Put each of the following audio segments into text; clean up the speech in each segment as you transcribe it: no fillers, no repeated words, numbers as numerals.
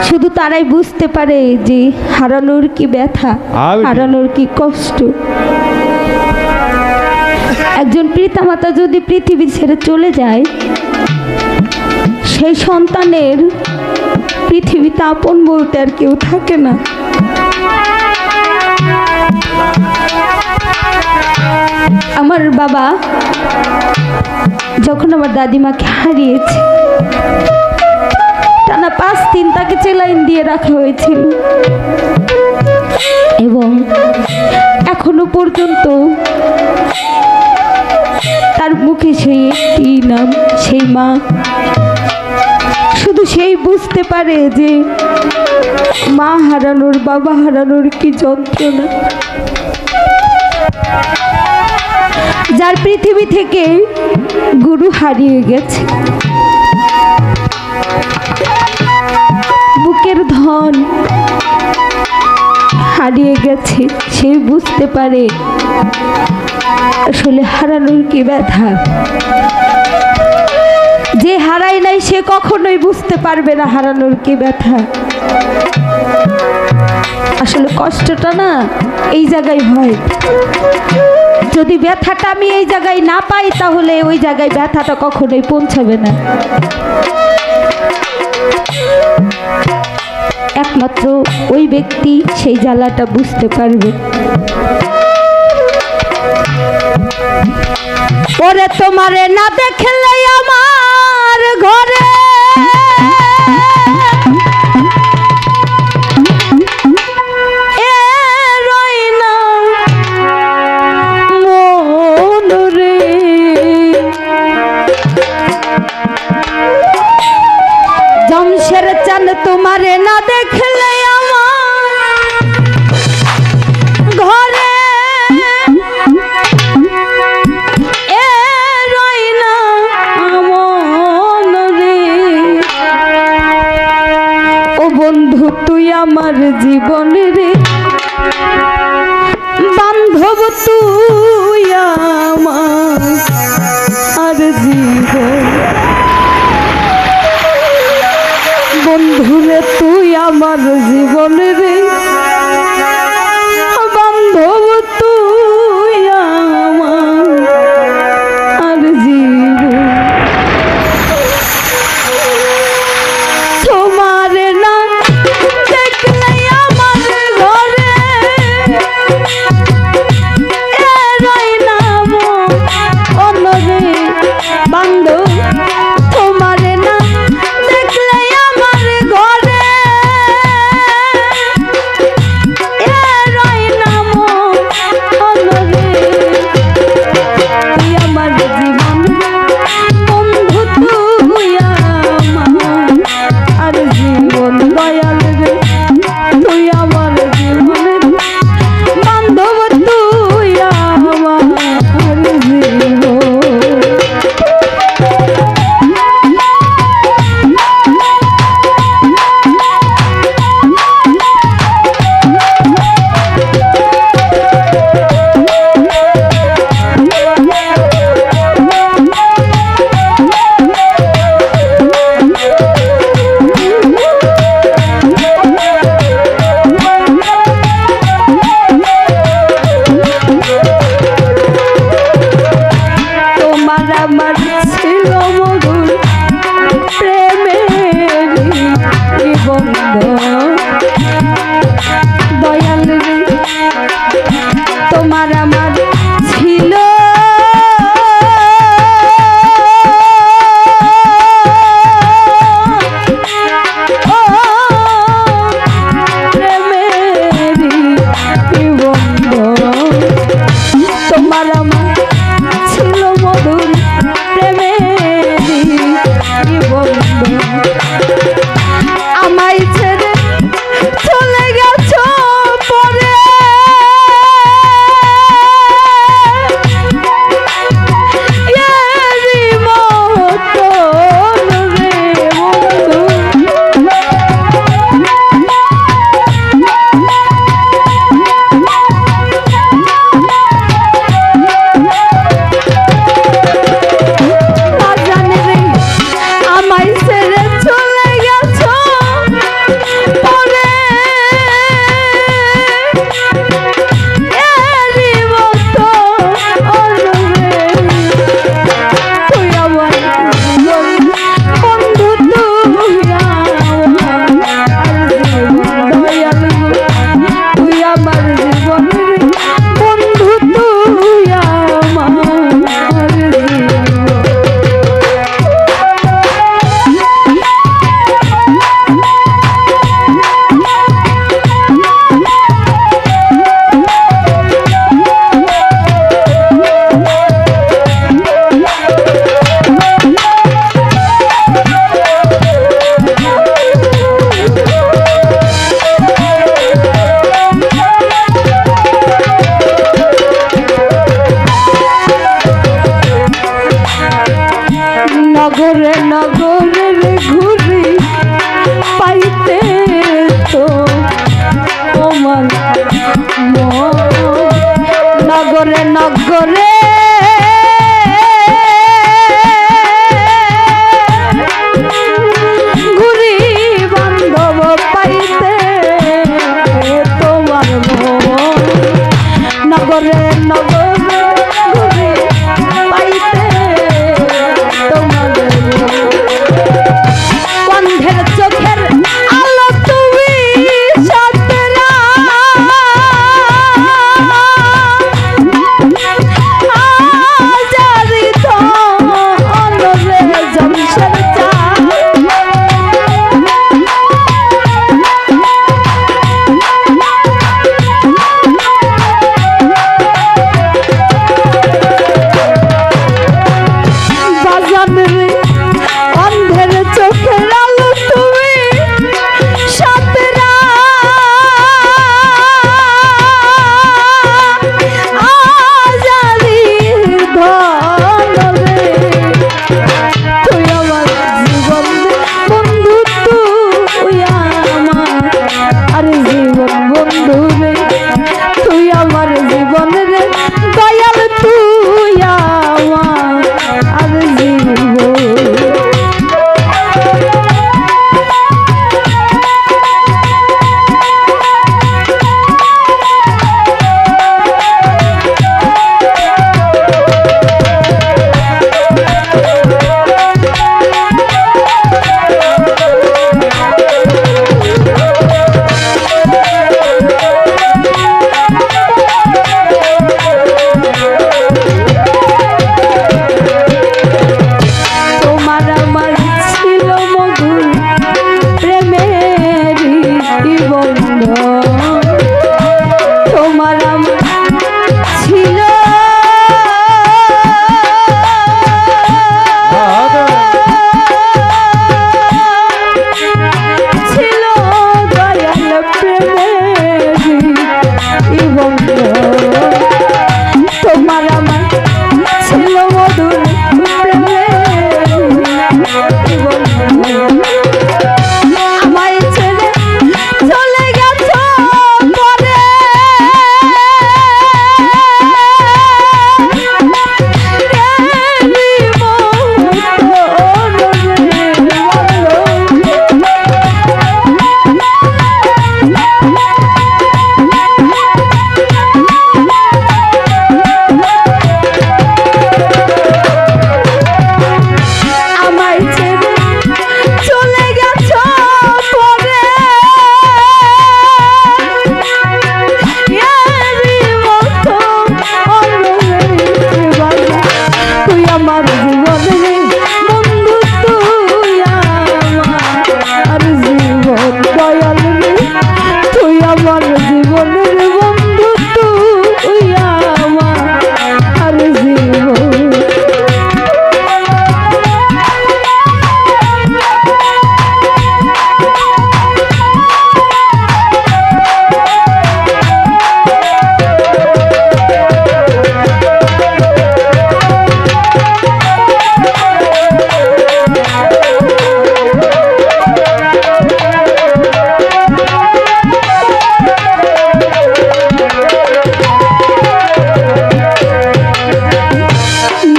শুধু তারাই বুঝতে পারে যে হারানোর কি ব্যথা, হারানোর কি কষ্ট। একজন পিতামাতা যদি পৃথিবী ছেড়ে চলে যায়, সেই সন্তানের পৃথিবীতে আপন বলতে আর কেউ থাকে না। আমার বাবা যখন আমার দাদিমাকে হারিয়েছে, টানা 5 দিন তাকে চেলাইন দিয়ে রাখা হয়েছিল এবং এখনো পর্যন্ত তার মুখে সেই একটি নাম, সেই মা। শুধু সেই বুঝতে পারে যে মা হারানোর, বাবা হারানোর কি যন্ত্রণা। যার পৃথিবী থেকে গুরু হারিয়ে গেছে, বুকের ধন হারিয়ে গেছে, সে বুঝতে পারে আসলে হারানোর কি ব্যথা। যে হারায় নাই সে কখনোই বুঝতে পারবে না হারানোর কি ব্যথা। আসলে কষ্টটা না এই জায়গায় হয়। যদি ব্যথাটা আমি এই জায়গায় না পাই, তাহলে ওই জায়গায় ব্যথাটা কখনোই পৌঁছাবে না। একমাত্র ওই ব্যক্তি সেই জ্বালাটা বুঝতে পারবে। ওরে তোমারে না দেখলে আমার ঘরে জমশের চান, তোমারে না দেখলে আমার ঘরে এ রই না আমন রে। ও বন্ধু তুই আমার জীবন রে, বান্ধব তুই আমার জীবন। বন্ধুরে তুই আমার জীবন রে, বান্ধব তুই আমার জীবন। তোমারে না দেখলে আমার ঘরে এ রই না মন রে, বান্ধব তোমারে না দেখলে আমার ঘরে এ রই না মন রে। তুই আমার জীবন, বন্ধু তুই আমার আর জীবন। দয়াল রে তুই আমার জীবন, বান্ধব তুই আমার জীবন। আমার ছিল মধুর প্রেমের নিবন্ধ। দয়াল রে তোমার আমার ছিল প্রেমের নিবন্ধ। তোমার আমার ছিল মধুর প্রেমেরি বন্ধু। আমায় ছেড়ে চলে গেছো পরে, আমায় আমায় ছেড়ে চলে গেছো পরে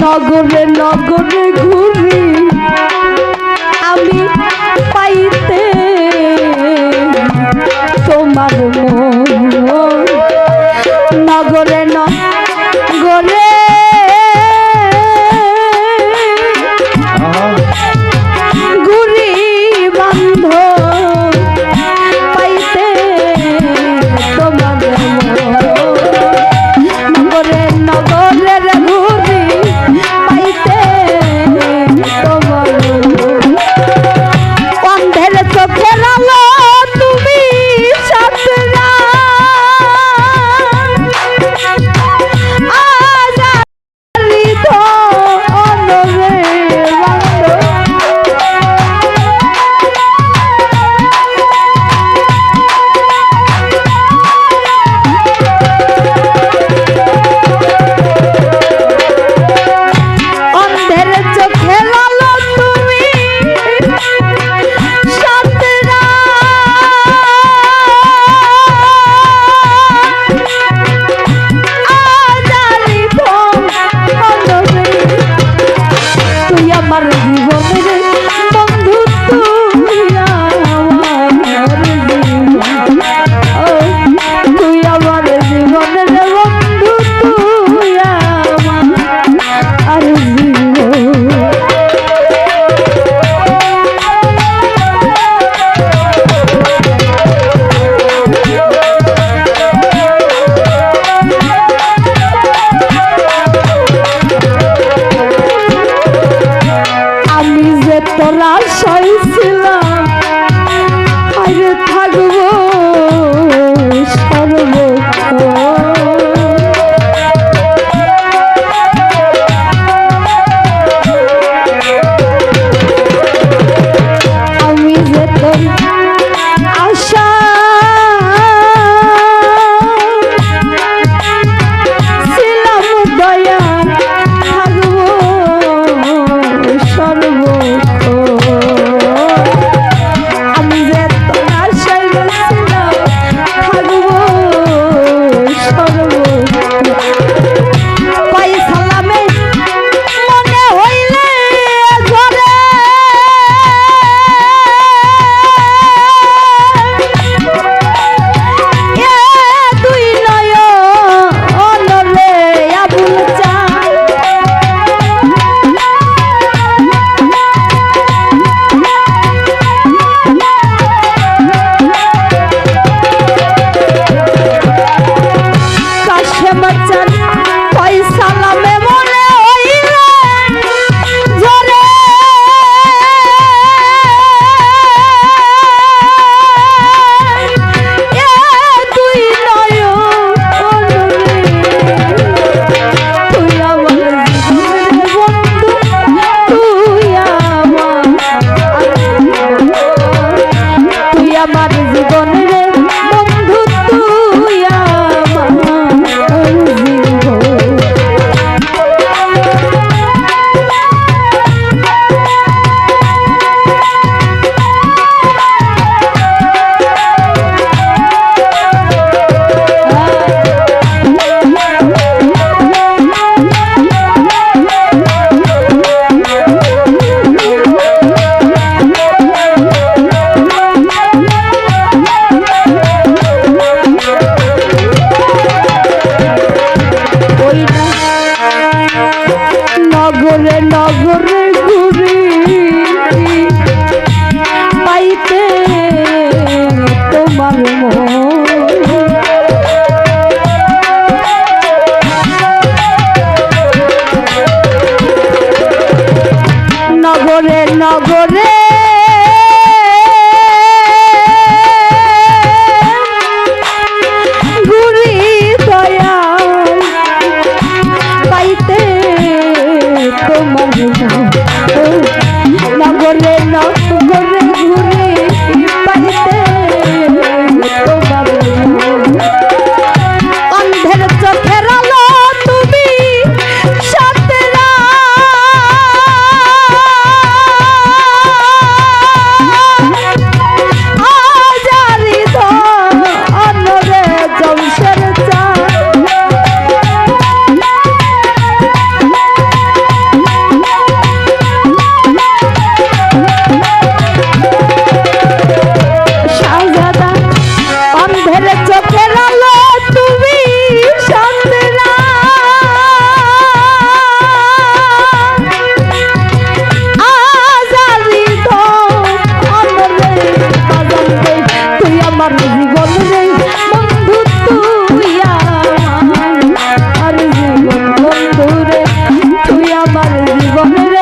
নগরে নগরে ঘুরি আমি পাইতে তোমার মন নগরে নগরে ঘুরি বান্ধ পাইতে তোমার নগরে নগরে ঘুরি পাইতে তোমার অন্ধের চোখের আলো তুমি সাতরা তোরা সইছিলাম আরে থাকবো আমি যে তোর আশা ছিলাম দয়া থাকবো সর্ব আমি যে তোমার সাইরে ছিলাম জীবনের